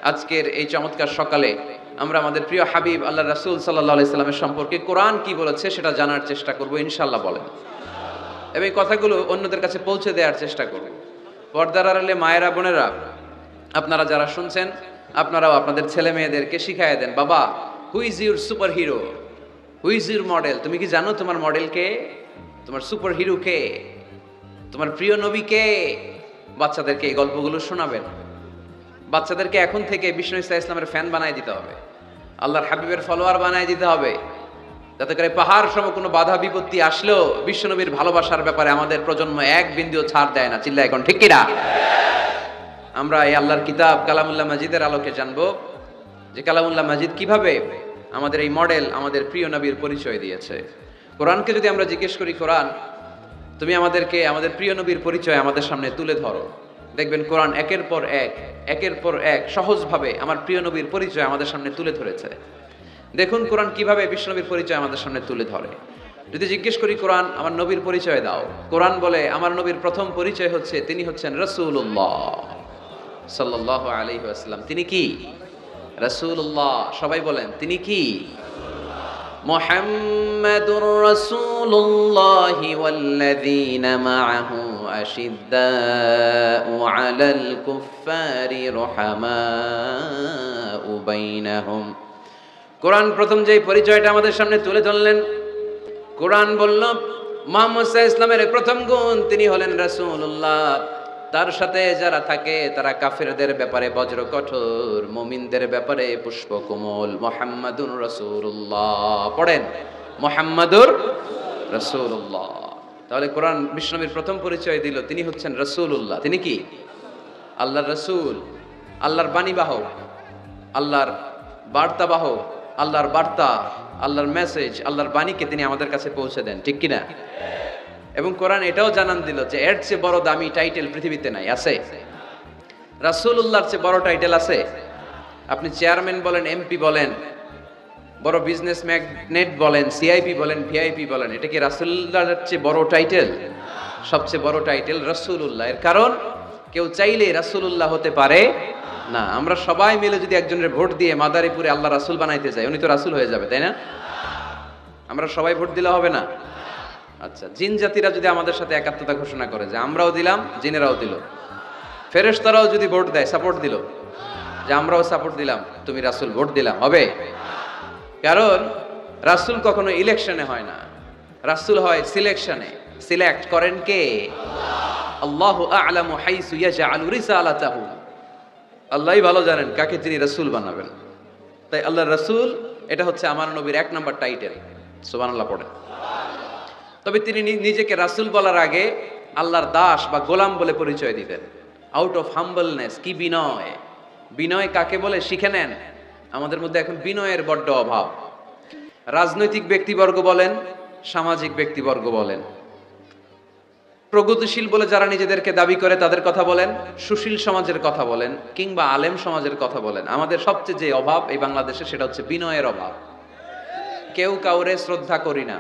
আজকের এই চমৎকার সকালে আমরা আমাদের প্রিয় হাবিব আল্লাহ রাসূল সাল্লাল্লাহু আলাইহি সাল্লামের সম্পর্কে কোরআন কি বলেছে সেটা জানার চেষ্টা করব ইনশাআল্লাহ বলেন, এবং এই কথাগুলো অন্যদের কাছে পৌঁছে দেওয়ার চেষ্টা করব। পর্দার আড়ালে মায়েরা বোনেরা, আপনারা যারা শুনছেন আপনারাও আপনাদের ছেলে মেয়েদেরকে শিখাইয়া দেন, বাবা who is your super hero, who is your model, তুমি কি জানো তোমার মডেল কে, তোমার সুপার হিরো কে, তোমার প্রিয় নবী কে? বাচ্চাদেরকে এই গল্পগুলো শোনাবেন। বাচ্চাদেরকে এখন থেকে বিষ্ণু ইসলামের ফ্যান বানায় দিতে হবে, আল্লাহর হাবিবের ফলোয়ার বানায় দিতে হবে, যাতে করে পাহাড় সম কোনো বাধা বিপত্তি আসলেও বিশ্বনবীর ভালোবাসার ব্যাপারে আমাদের প্রজন্ম এক বিন্দুও ছাড় দেয় না। চিল্লা এখন ঠিক কিনা? আমরা এই আল্লাহর কিতাব কালামুল্লাহ মাজিদের আলোকে জানবো যে কালামুল্লাহ মাজিদ কিভাবে আমাদের এই মডেল, আমাদের প্রিয় নবীর পরিচয় দিয়েছে। কোরআনকে যদি আমরা জিজ্ঞেস করি, কোরআন তুমি আমাদেরকে আমাদের প্রিয় নবীর পরিচয় আমাদের সামনে তুলে ধরো, দেখবেন কোরআন একের পর এক সহজভাবে আমার প্রিয় নবীর পরিচয় আমাদের সামনে তুলে ধরেছে। দেখুন কোরআন কিভাবে বিশ্বনবীর পরিচয় আমাদের সামনে তুলে ধরে। যদি জিজ্ঞেস করি কোরআন আমার নবীর পরিচয় দাও, কোরআন বলে আমার নবীর প্রথম পরিচয় হচ্ছে তিনি হচ্ছেন রাসূলুল্লাহ সাল্লাল্লাহু আলাইহি ওয়াসাল্লাম। তিনি কি? রাসূলুল্লাহ। সবাই বলেন তিনি কি? মুহাম্মাদুর রাসূলুল্লাহ ওয়াল্লাযীনা মাআহু আশিদ্দাউ আলাল কুফফারি রুহামাউ বাইনাহুম। কোরআন প্রথম যে পরিচয়টা আমাদের সামনে তুলে ধরলেন, কোরআন বলল মুহাম্মদ সাল্লাল্লাহু আলাইহি ওয়াসাল্লামের প্রথম গুণ তিনি হলেন রাসূলুল্লাহ। তার সাথে যারা থাকে তারা কাফেরদের ব্যাপারে বজ্র কঠোর, মুমিনদের ব্যাপারে পুষ্পকোমল। মুহাম্মাদুর রাসূলুল্লাহ পড়েন, মুহাম্মাদুর রাসূলুল্লাহ। তাহলে কোরআন বিশ্বনবীর প্রথম পরিচয় দিল তিনি হচ্ছেন রাসূলুল্লাহ। তিনি কি? আল্লাহর রাসূল, আল্লাহর বাণীবাহক, আল্লাহর বার্তাবাহক, আল্লাহর বার্তা, আল্লাহর মেসেজ, আল্লাহর বাণীকে তিনি আমাদের কাছে পৌঁছে দেন। ঠিক কিনা? এবং কোরআন এটাও জানান দিল যে এর চেয়ে বড় দামি টাইটেল পৃথিবীতে নাই। আছে? রাসূলুল্লাহর চেয়ে বড় টাইটেল আছে? আপনি চেয়ারম্যান বলেন, এমপি বলেন, বড় বিজনেস ম্যাগনেট বলেন, সিআইপি বলেন, ভিআইপি বলেন, এটা কি রাসূলুল্লাহর চেয়ে বড় টাইটেল? সবচেয়ে বড় টাইটেল রাসূলুল্লাহ। এর কারণ কেউ চাইলে রাসূলুল্লাহ হতে পারে না। আমরা সবাই মিলে যদি একজনের ভোট দিয়ে মাদারীপুরে আল্লাহ রাসূল বানাইতে যাই, উনি তো রাসূল হয়ে যাবে, তাই না? আমরা সবাই ভোট দিলে হবে না? আচ্ছা, জিন জাতিরা যদি আমাদের সাথে একাত্মতা ঘোষণা করে যে আমরাও দিলাম, জিনেরাও দিল, ফেরেশতারাও যদি ভোট দেয়, সাপোর্ট দিল যে আমরাও সাপোর্ট দিলাম, তুমি রাসূল ভোট দিলাম, হবে? কারণ রাসূল কখনো ইলেকশনে হয় না, রাসূল হয় সিলেকশনে। সিলেক্ট করেন কে? আল্লাহু আ'লামু হাইসু ইয়াজআলু রিসালাতাহু। আল্লাহই ভালো জানেন কাকে তিনি রাসূল বানাবেন। তাই আল্লাহর রাসূল এটা হচ্ছে আমার নবীর এক নাম্বার টাইটেল। সুবহানাল্লাহ পড়েন। তবে তিনি নিজেকে রাসূল বলার আগে আল্লাহর দাস বা গোলাম বলে পরিচয় দিতেন, আউট অফ হাম্বলনেস। কি বিনয়! বিনয় কাকে বলে শিখে নেন। আমাদের মধ্যে এখন বিনয়ের বড্ড অভাব। রাজনৈতিক ব্যক্তিবর্গ বলেন, সামাজিক ব্যক্তিবর্গ বলেন, প্রগতিশীল বলে যারা নিজেদেরকে দাবি করে তাদের কথা বলেন, সুশীল সমাজের কথা বলেন, কিংবা আলেম সমাজের কথা বলেন, আমাদের সবচেয়ে যে অভাব এই বাংলাদেশে সেটা হচ্ছে বিনয়ের অভাব। কেউ কাউরে শ্রদ্ধা করি না,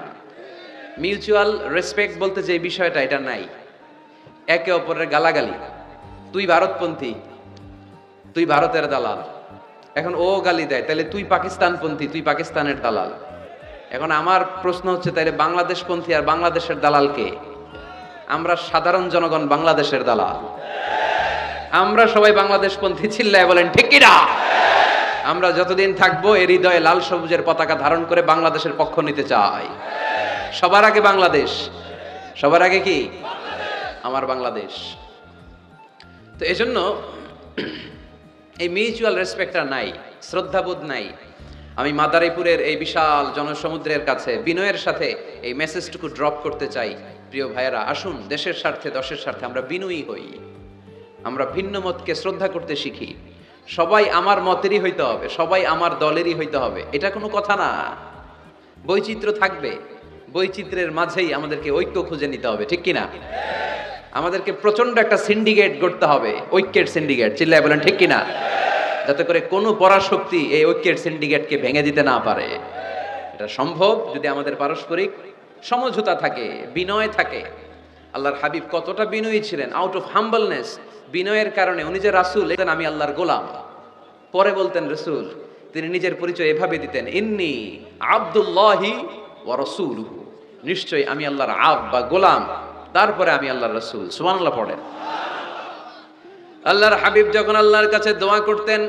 মিউচুয়াল রেসপেক্ট বলতে যে বিষয়টা এটা নাই। একে অপরের গালাগালি, তুই ভারতপন্থী, তুই ভারতের দালাল। এখন ও গালি দেয়, তাহলে তুই পাকিস্তানপন্থী, তুই পাকিস্তানের দালাল। এখন আমার প্রশ্ন হচ্ছে তাহলে বাংলাদেশপন্থী আর বাংলাদেশের দালাল কে? আমরা সাধারণ জনগণ বাংলাদেশের দালাল। আমরা সবাই বাংলাদেশপন্থী। চিল্লায় বলেন ঠিক কিনা? আমরা যতদিন থাকবো এর হৃদয়ে লাল সবুজের পতাকা ধারণ করে বাংলাদেশের পক্ষ নিতে চাই। সবার আগে বাংলাদেশ, সবার আগে কি? আমার বাংলাদেশ। তো এজন্য এই মিউচুয়াল রেসপেক্টটা নাই, শ্রদ্ধাবোধ নাই। আমি মাদারীপুরের এই বিশাল জনসমুদ্রের কাছে বিনয়ের সাথে এই মেসেজটুকু ড্রপ করতে চাই। প্রিয় ভাইয়েরা, আসুন দেশের স্বার্থে, দশের স্বার্থে আমরা বিনয়ী হই। আমরা ভিন্ন মতকে শ্রদ্ধা করতে শিখি। সবাই আমার মতেরই হইতে হবে, সবাই আমার দলেরই হইতে হবে, এটা কোনো কথা না। বৈচিত্র্য থাকবে, বৈচিত্র্যের মাঝেই আমাদেরকে ঐক্য খুঁজে নিতে হবে। ঠিক কিনা? আমাদেরকে প্রচন্ড একটা সিন্ডিকেট গড়তে হবে, ঐক্যের সিন্ডিকেট। চিল্লায় বলেন ঠিক কিনা? যাতে করে কোনো পরাশক্তি এই ঐক্যের সিন্ডিকেটকে ভেঙে দিতে না পারে। এটা সম্ভব যদি আমাদের পারস্পরিক সমঝোতা থাকে, বিনয় থাকে। আল্লাহর হাবিব কতটা বিনয়ী ছিলেন, আউট অফ হাম্বলনেস, বিনয়ের কারণে উনি যে রাসূল, আমি আল্লাহর গোলাম, পরে বলতেন রাসূল, তিনি নিজের পরিচয় এভাবে দিতেন, ইন্নী আব্দুল্লাহি ওয়া রাসূলুহু, নিশ্চয়ই আমি আল্লাহর আব্দ বা গোলাম, তারপরে আমি আল্লাহর রাসূল। সুবহানাল্লাহ পড়েন। আল্লাহর হাবিব যখন আল্লাহর কাছে দোয়া করতেন,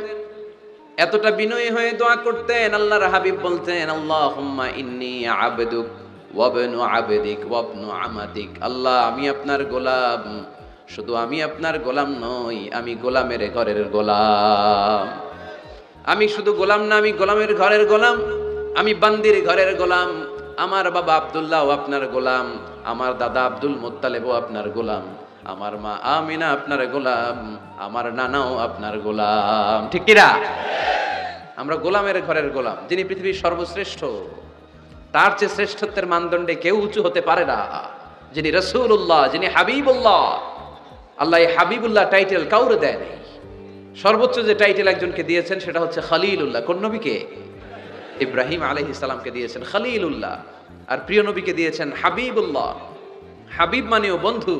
এতটা বিনয়ী হয়ে দোয়া করতেন, আল্লাহর হাবিব বলতেন, আল্লাহুম্মা ইন্নী আবদুক ওয়া ইবনু আবদিক ওয়া ইবনু আমাতিক। আল্লাহ, আমি আপনার গোলাম, শুধু আমি আপনার গোলাম নই, আমি গোলামের ঘরের গোলাম। আমি শুধু গোলাম না, আমি গোলামের ঘরের গোলাম, আমি বান্দির ঘরের গোলাম। আমার বাবা আব্দুল্লাহ আপনার গোলাম, আমার দাদা আব্দুল মুত্তালিবও আপনার গোলাম, আমার মা আমিনা আপনার গোলাম, আমার নানাও আপনার গোলাম। ঠিক কি না? আমরা গোলামের ঘরের গোলাম। যিনি পৃথিবীর সর্বশ্রেষ্ঠ, তার চেয়ে শ্রেষ্ঠত্বের মানদণ্ডে কেউ উঁচু হতে পারে না। যিনি রাসূলুল্লাহ, যিনি হাবিবুল্লাহ, আল্লাহ এই হাবিবুল্লাহ টাইটেল কাউরে দেয় নাই। সর্বোচ্চ যে টাইটেল একজনকে দিয়েছেন সেটা হচ্ছে খলিলুল্লাহ। কোন নবীকে? ইব্রাহিম আলাইহিস সালামকে দিয়েছেন খলিলুল্লাহ, আর প্রিয় নবীকে দিয়েছেন হাবিবুল্লাহ। হাবিব মানেও বন্ধু,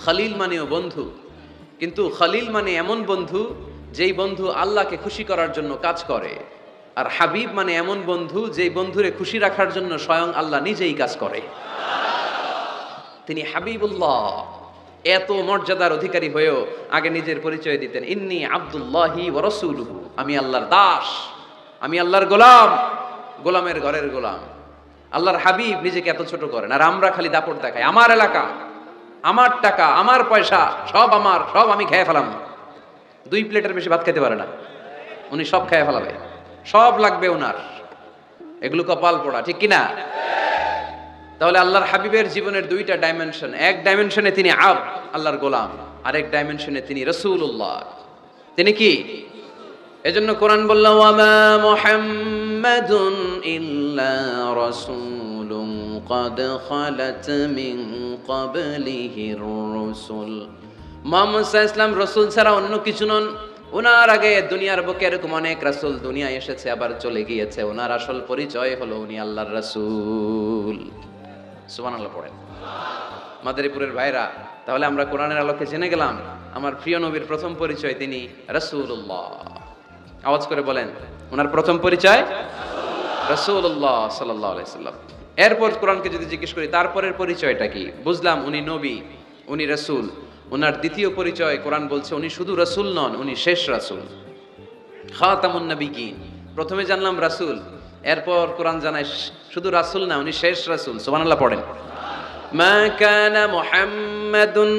খলিল মানেও বন্ধু। কিন্তু খলিল মানে এমন বন্ধু যেই বন্ধু আল্লাহকে খুশি করার জন্য কাজ করে, আর হাবিব মানে এমন বন্ধু যেই বন্ধুরে খুশি রাখার জন্য স্বয়ং আল্লাহ নিজেই কাজ করে। তিনি হাবিবুল্লাহ। এত মর্যাদার অধিকারী হয়েও আগে নিজের পরিচয় দিতেন, ইন্নী আব্দুল্লাহি ওয়া রাসূলুহু, আমি আল্লাহর দাস, আমি আল্লাহর গোলাম, গোলামের ঘরের গোলাম। আল্লাহর হাবিব নিজেকে এত ছোট করেন, আর আমরা খালি দাপট দেখাই, আমার এলাকা, আমার টাকা, আমার পয়সা, সব আমার, সব আমি খেয়ে ফেলাম। 2 প্লেটের বেশি ভাত খেতে পারে না, উনি সব খেয়ে ফেলাবে, সব লাগবে ওনার। এগুলো কপাল পোড়া, ঠিক কিনা? তাহলে আল্লাহর হাবিবের জীবনের 2টা ডাইমেনশন। এক ডাইমেনশনে তিনি আব্দ, আল্লাহর গোলাম, আরেক ডাইমেনশনে তিনি রাসূলুল্লাহ। তিনি কি? এজন্য কোরআন বলল, ওয়ামা মুহাম্মাদুন ইল্লা রাসূলুন ক্বাদ খালাত মিন ক্বাবলিহির রাসূল। মুহাম্মদ সাল্লাল্লাহু আলাইহি ওয়াসাল্লাম রাসূল ছাড়া অন্য কিছু নন। ওনার আগে দুনিয়ার বুকে এরকম অনেক রাসূল দুনিয়ায় এসেছে, আবার চলে গিয়েছে। ওনার আসল পরিচয় হলো উনি আল্লাহর রাসূল। সুবহানাল্লাহ পড়েন। মাদারীপুরের ভাইরা, তাহলে আমরা কোরআনের আলোকে জেনে গেলাম আমার প্রিয় নবীর প্রথম পরিচয় তিনি রাসূলুল্লাহ। আওয়াজ করে বলেন, ওনার প্রথম পরিচয় রাসূলুল্লাহ সাল্লাল্লাহু আলাইহি সাল্লাম। এরপর কোরআনকে যদি জিজ্ঞেস করি তারপরের পরিচয়টা কি, বুঝলাম উনি নবী, উনি রাসূল। ওনার দ্বিতীয় পরিচয় কোরআন বলছে উনি শুধু রাসূল নন, উনি শেষ রাসূল, খাতামুন নবিয়্যিন। প্রথমে জানলাম রাসূল, এরপর কোরআন জানায় শুধু রাসূল না, উনি শেষ রাসূল। সুবহানাল্লাহ পড়েন। মা কানা মুহাম্মাদুন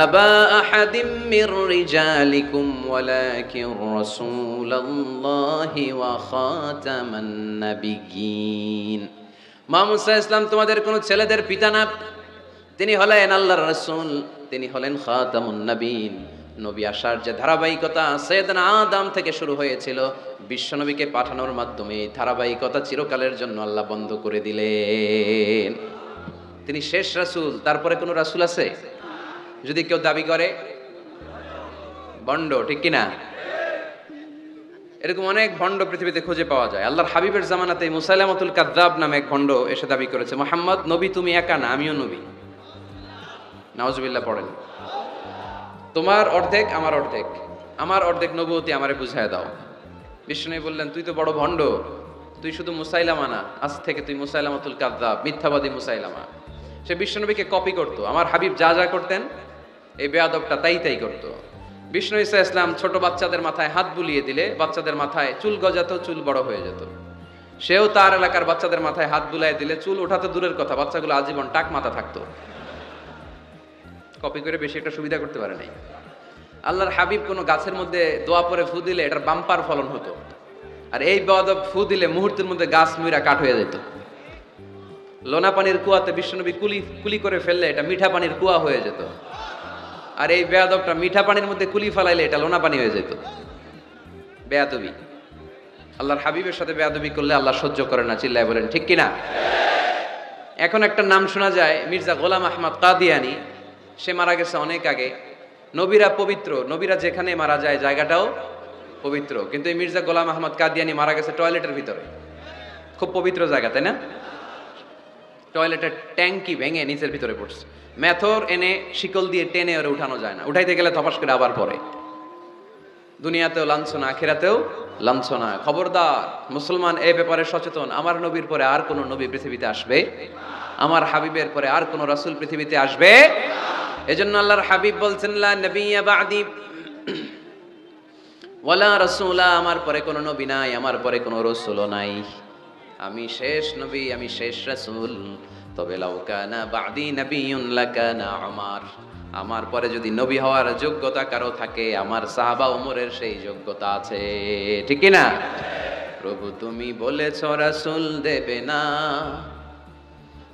আবা আহাদিম মির রিজালিকুম ওয়ালাকিন রাসূলুল্লাহি ওয়া খাতামান নবিয়্যিন। মুহাম্মদ সাল্লাল্লাহু আলাইহি ওয়াসাল্লাম তোমাদের কোন ছেলেদের পিতা না, তিনি হলেন আল্লাহর রাসূল, তিনি হলেন খাতামুন নবিয়্যিন। নবী আসার যে ধারাবাহিকতা সাইয়েদনা আদম থেকে শুরু হয়েছিল, বিশ্বনবীকে পাঠানোর মাধ্যমে এই ধারাবাহিকতা চিরকালের জন্য আল্লাহ বন্ধ করে দিলেন। তিনি শেষ রাসূল। তারপরে কোনো রাসূল আছে? যদি কেউ দাবি করে ভণ্ড, ঠিক কিনা? এরকম অনেক ভণ্ড পৃথিবীতে খুঁজে পাওয়া যায়। আল্লাহর হাবিবের জামানাতে মুসাইলামাতুল কাযযাব নামে এক ভণ্ড এসে দাবি করেছে, মুহাম্মদ নবী তুমি একা না, আমিও নবী। নাউজুবিল্লাহ পড়েন। তোমার অর্ধেক আমার অর্ধেক, আমার অর্ধেক নবুয়তি আমারে বুঝায় দাও। বিষ্ণু বললেন, তুই তো বড় ভণ্ড, তুই শুধু মুসাইলামা না, আজ থেকে তুই মুসাইলামাতুল কাযযাব, মিথ্যাবাদী মুসাইলামা। সে বিশ্বনবীকে কপি করতো। আমার হাবিব যা যা করতেন এই বেয়াদবটা তাই তাই করতো। বিষ্ণু ঈসা ইসলাম ছোট বাচ্চাদের মাথায় হাত বুলিয়ে দিলে বাচ্চাদের মাথায় চুল গজাতো, চুল বড় হয়ে যেত। সেও তার এলাকার বাচ্চাদের মাথায় হাত বুলাই দিলে চুল ওঠাতে দূরের কথা, বাচ্চাগুলো আজীবন টাক মাথা থাকতো। কপি করে বেশি একটা সুবিধা করতে পারে নাই। আল্লাহর হাবিব কোনো গাছের মধ্যে দোয়া পরে ফু দিলে এটার বাম্পার ফলন হতো, আর এই বেয়াদব ফু দিলে মুহূর্তের মধ্যে গাছ মুইরা কাঠ হয়ে যেত। লোনা পানির কুয়াতে বিশ্বনবী কুলি কুলি করে ফেললে এটা মিঠা পানির কুয়া হয়ে যেত, আর এই বেয়াদবটা মিঠা পানির মধ্যে কুলি ফেলাইলে এটা লোনা পানি হয়ে যেত। বেয়াদবি। আল্লাহর হাবিবের সাথে বেয়াদবি করলে আল্লাহ সহ্য করে না। চিল্লায় বলেন ঠিক কিনা? এখন একটা নাম শোনা যায়, মির্জা গোলাম আহমদ কাদিয়ানি। সে মারা গেছে অনেক আগে। নবীরা পবিত্র, নবীরা যেখানে মারা যায় জায়গাটাও পবিত্র, কিন্তু এই মির্জা গোলাম আহমদ কাদিয়ানি মারা গেছে টয়লেটের ভিতরে। খুব পবিত্র জায়গা, তাই না? টয়লেটের ট্যাঙ্কি ভেঙে নিচের ভিতরে পড়ছে। মেথর এনে শিকল দিয়ে টেনে ওরে উঠানো যায় না, উঠাইতে গেলে ধপাস করে আবার পড়ে। দুনিয়াতেও লাঞ্ছনা, আখিরাতেও লাঞ্ছনা। খবরদার মুসলমান এই ব্যাপারে সচেতন। আমার নবীর পরে আর কোন নবী পৃথিবীতে আসবে, আমার হাবিবের পরে আর কোন রাসূল পৃথিবীতে আসবে। এজন্য আল্লাহর হাবিব বলছেন, লা নবিয়্যা বা'দি ওয়ালা রাসূলা, আমার পরে কোন নবী নাই, আমার পরে কোন রাসূলও নাই। আমি শেষ নবী, আমি শেষ রাসূল। তবে লাউ কানা বা'দি নাবিয়্যুন লাকানা উমর, আমার পরে যদি নবী হওয়ার যোগ্যতা কারো থাকে, আমার সাহাবা ওমরের সেই যোগ্যতা আছে। ঠিক কি না? প্রভু তুমি বলেছ রাসূল দেবে না,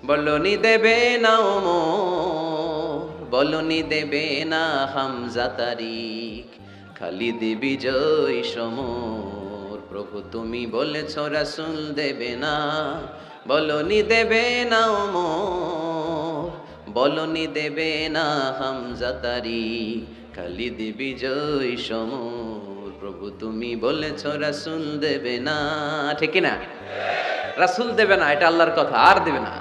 বলনি দেবে না ওমর, বলনি দেবে না হামজা তারিক, খালিদ বিজয় সমর। প্রভু তুমি বলেছ রাসূল দেবে না, বলনি দেবে না ওমর, বলনি দেবে না হামজা তারিক, খালিদ বিজয় সমর। প্রভু তুমি বলেছ রাসূল দেবে না। ঠিক না? রাসূল দেবে না, এটা আল্লাহর কথা, আর দেবে না।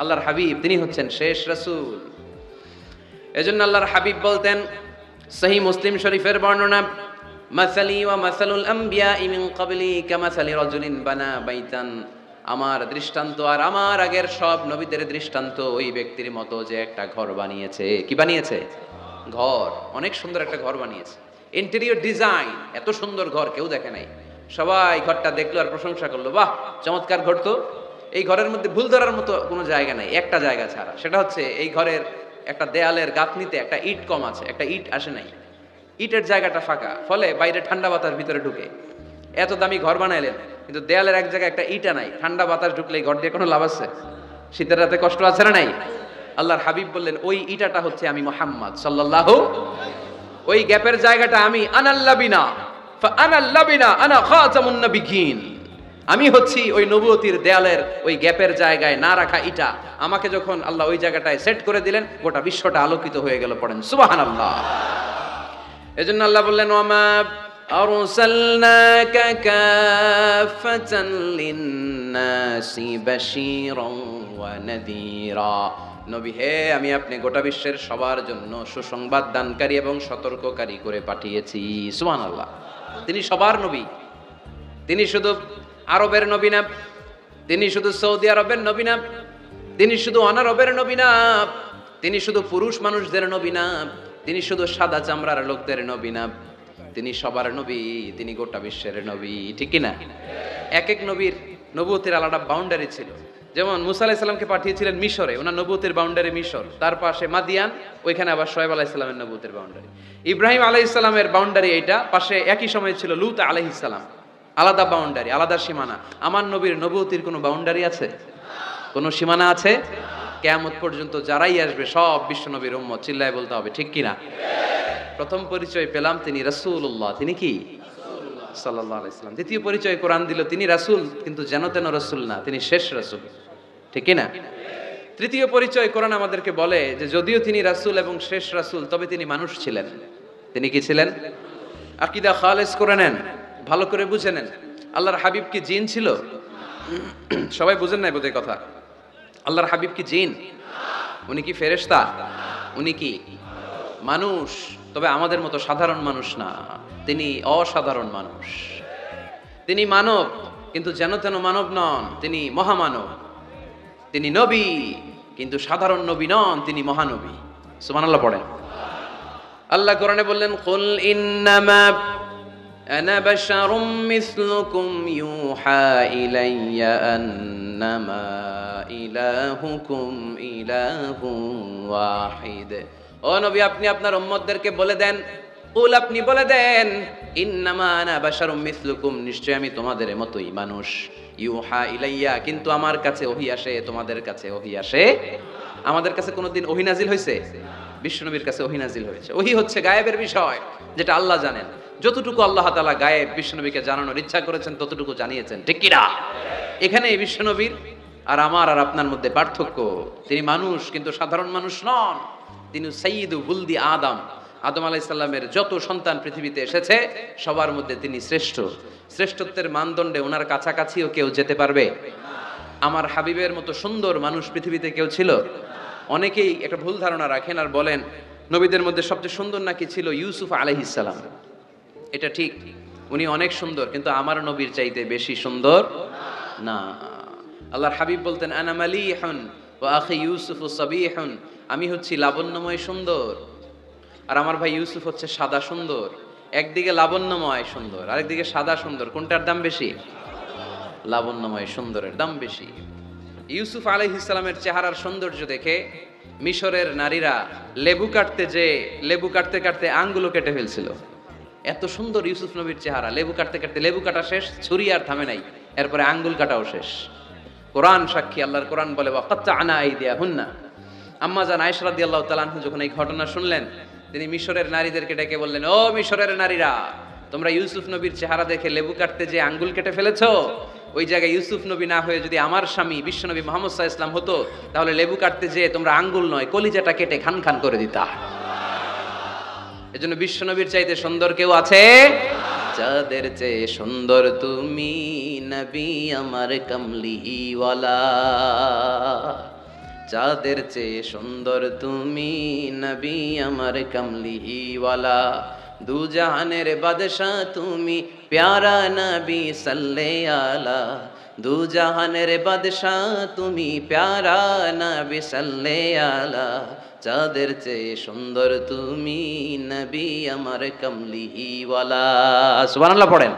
আল্লাহর হাবিব তিনি হচ্ছেন শেষ রাসূল। এজন্য আল্লাহর হাবিব বলতেন, সহিহ মুসলিম শরীফের বর্ণনা, মাসালি ওয়া মাসালুল আমবিয়াই মিন ক্বাবলি কামাসালি রাজুলিন বানা বাইতান, আমার দৃষ্টান্ত আর আমার আগের সব নবীদের দৃষ্টান্ত ওই ব্যক্তির মতো যে একটা ঘর বানিয়েছে। কি বানিয়েছে? ঘর। অনেক সুন্দর একটা ঘর বানিয়েছে। ইন্টেরিয়র ডিজাইন, এত সুন্দর ঘর কেউ দেখে নাই। সবাই ঘরটা দেখলো আর প্রশংসা করলো, বাহ চমৎকার ঘর তো। এই ঘরের মধ্যে ভুল ধরার মতো কোনো জায়গা নাই, একটা জায়গা ছাড়া, সেটা হচ্ছে এই ঘরের একটা দেয়ালের গাঁথনিতে একটা ইট কম আছে, একটা ইট আসে নাই, ইটের জায়গাটা ফাঁকা, ফলে বাইরে ঠান্ডা বাতাস ভিতরে ঢুকে। এত দামি ঘর বানাইলেন কিন্তু দেয়ালের এক জায়গায় একটা ইটা নাই, ঠান্ডা বাতাস ঢুকলে এই ঘর দিয়ে কোনো লাভ আছে? শীতের রাতে কষ্ট আছে না নাই? আল্লাহর হাবিব বললেন, ওই ইটাটা হচ্ছে আমি মুহাম্মদ সাল্লাল্লাহু, ওই গ্যাপের জায়গাটা আমি, আনাল্লাবিনা ফাআনাল্লাবিনা আনা খাতামুন নবিয়্যিন, আমি হচ্ছি ওই নবুয়তির দেয়ালের ওই গ্যাপের জায়গায় না রাখা ইটা। আমাকে যখন আল্লাহ ওই জায়গাটায় সেট করে দিলেন, গোটা বিশ্বটা আলোকিত হয়ে গেল। পড়েন সুবহানাল্লাহ। এজন্য আল্লাহ বললেন, ওয়ামা আরসালনাকা কাফাতান লিন্নাসি বাশীরান ওয়া নাযীরা, নবী হে আমি আপনি গোটা বিশ্বের সবার জন্য সুসংবাদ দানকারী এবং সতর্ককারী করে পাঠিয়েছি। সুবহানাল্লাহ। তিনি সবার নবী। তিনি শুধু আরবের নবী না, তিনি শুধু সৌদি আরবের নবী না, তিনি শুধু অনারবের নবী না, তিনি শুধু পুরুষ মানুষদের নবী না, তিনি শুধু সাদা চামড়ার লোকদের নবী না, তিনি সবার নবী, তিনি গোটা বিশ্বের নবী। ঠিক কি না? এক এক নবীর নবুয়তের আলাদা বাউন্ডারি ছিল। যেমন মুসা আলাইহিস সালামকে পাঠিয়েছিলেন মিশরে, ওনার নবুয়তের বাউন্ডারি মিশর, তার পাশে মাদিয়ান, ওইখানে আবার শুআয়ব আলাইহিস সালামের নবুয়তের বাউন্ডারি। ইব্রাহিম আলাইহিস সালামের বাউন্ডারি এইটা, পাশে একই সময় ছিল লূত আলাইহিস সালাম, আলাদা বাউন্ডারি, আলাদা সীমানা। আমার নবীর নবুয়তির কোনো বাউন্ডারি আছে? কোনো সীমানা আছে? কিয়ামত পর্যন্ত যারাই আসবে সব বিশ্ব নবীর উম্মত। চিল্লায় বলতে হবে ঠিক কিনা? প্রথম পরিচয় পেলাম তিনি রাসূলুল্লাহ, তিনি কি সাল্লাল্লাহু আলাইহি ওয়াসাল্লাম। দ্বিতীয় পরিচয় কোরআন দিল, তিনি রাসূল কিন্তু যেন তেন রাসূল না, তিনি শেষ রাসূল। ঠিক কিনা? তৃতীয় পরিচয় কোরআন আমাদেরকে বলে যে যদিও তিনি রাসূল এবং শেষ রাসূল, তবে তিনি মানুষ ছিলেন। তিনি কি ছিলেন? আকীদা খালেস করে নেন, ভালো করে বুঝে নেন। আল্লাহর হাবিব কি জিন ছিল? সবাই বুঝেন নাই বোধহয় কথা। আল্লাহর হাবিব কি জিন? উনি কি ফেরেশতা? উনি কি মানুষ? তবে আমাদের মতো সাধারণ মানুষ না, তিনি অসাধারণ মানুষ। তিনি মানব কিন্তু যেন তেন মানব নন, তিনি মহামানব। তিনি নবী কিন্তু সাধারণ নবী নন, তিনি মহানবী। সুবহানাল্লাহ পড়েন। আল্লাহ কোরআনে বললেন, কুল ইন্নামা আনা বাশারুম মিসলুকুম ইউহা ইলাইয়া আন্নামা ইলাহুকুম ইলাহুন ওয়াহিদ। ও নবী আপনি আপনার উম্মতদেরকে বলে দেন, কুল আপনি বলে দেন, ইন্নামা আনা বাশারুম মিসলুকুম, নিশ্চয় আমি তোমাদের মতোই মানুষ। ইউহা ইলাইয়া, কিন্তু আমার কাছে ওহী আসে, তোমাদের কাছে ওহী আসে। আমাদের কাছে কোনোদিন ওহী নাজিল হয়েছে? বিশ্বনবীর কাছে ওহী নাজিল হয়েছে। ওহী হচ্ছে গায়েবের বিষয়, যেটা আল্লাহ জানেন। যতটুকু আল্লাহ তাআলা গায়েব বিশ্বনবীকে জানানোর ইচ্ছা করেছেন ততটুকু জানিয়েছেন। ঠিক কি না? এখানে এই বিশ্বনবীর আর আমার আর আপনার মধ্যে পার্থক্য। তিনি মানুষ কিন্তু সাধারণ মানুষ নন। তিনি সাইয়্যিদু বুলদি আদম, আদম আলাইহিস সালামের যত সন্তান পৃথিবীতে এসেছে সবার মধ্যে তিনি শ্রেষ্ঠ। শ্রেষ্ঠত্বের মানদণ্ডে ওনার কাছাকাছিও কেউ যেতে পারবে? আমার হাবিবের মতো সুন্দর মানুষ পৃথিবীতে কেউ ছিল? অনেকেই একটা ভুল ধারণা রাখেন আর বলেন নবীদের মধ্যে সবচেয়ে সুন্দর নাকি ছিল ইউসুফ আলাইহিস সালাম। এটা ঠিক, উনি অনেক সুন্দর, কিন্তু আমার নবীর চাইতে বেশি সুন্দর না। আল্লাহর হাবিব বলতেন আনা মালিহুন ওয়া আখি ইউসুফ সাবিহুন, আমি হচ্ছি লাবণ্যময় সুন্দর আর আমার ভাই ইউসুফ হচ্ছে সাদা সুন্দর। একদিকে লাবণ্যময় সুন্দর, আরেকদিকে সাদা সুন্দর, কোনটার দাম বেশি? লাবণ্যময় সুন্দরের দাম বেশি। ইউসুফ আলাইহিস সালামের চেহারার সৌন্দর্য দেখে মিশরের নারীরা লেবু কাটতে কাটতে আঙ্গুলও কেটে ফেলছিল। এত সুন্দর ইউসুফ নবীর চেহারা, লেবু কাটতে কাটতে লেবু কাটা শেষ, ছুরি আর থামে নাই, এরপরে আঙ্গুল কাটাও শেষ। কোরআন সাক্ষী, আল্লাহর কোরআন বলে ওয়াকাত্তা'না আইদিয়াহুন্না। আম্মা জান আয়েশা রাদিয়াল্লাহু তাআলা আনহা যখন এই ঘটনা শুনলেন, তিনি মিশরের নারীদেরকে ডেকে বললেন, ও মিশরের নারীরা, তোমরা ইউসুফ নবীর চেহারা দেখে লেবু কাটতে যে আঙ্গুল কেটে ফেলেছো, ওই জায়গায় ইউসুফ নবী না হয়ে যদি আমার স্বামী বিশ্বনবী মুহাম্মদ সাল্লাল্লাহু আলাইহি ওয়াসাল্লাম হতো, তাহলে লেবু কাটতে যে তোমরা আঙ্গুল নয় কলিজাটা কেটে খান খান করে দিতা। এজন্য বিশ্বনবীর চাইতে সুন্দর কেউ আছে? যাদের চেয়ে সুন্দর তুমি নবী আমার কামলিওয়ালা, যাদের চেয়ে সুন্দর তুমি নবী আমার কামলিওয়ালা, দু জাহানের বাদশাহ তুমি প্যারা নবী সাল্লে আলা, দু জাহানের বাদশাহ তুমি প্যারা নবী সাল্লে আলা, যাদের চেয়ে সুন্দর তুমি নবী আমার কামলিওয়ালা। সুবহানাল্লাহ পড়েন।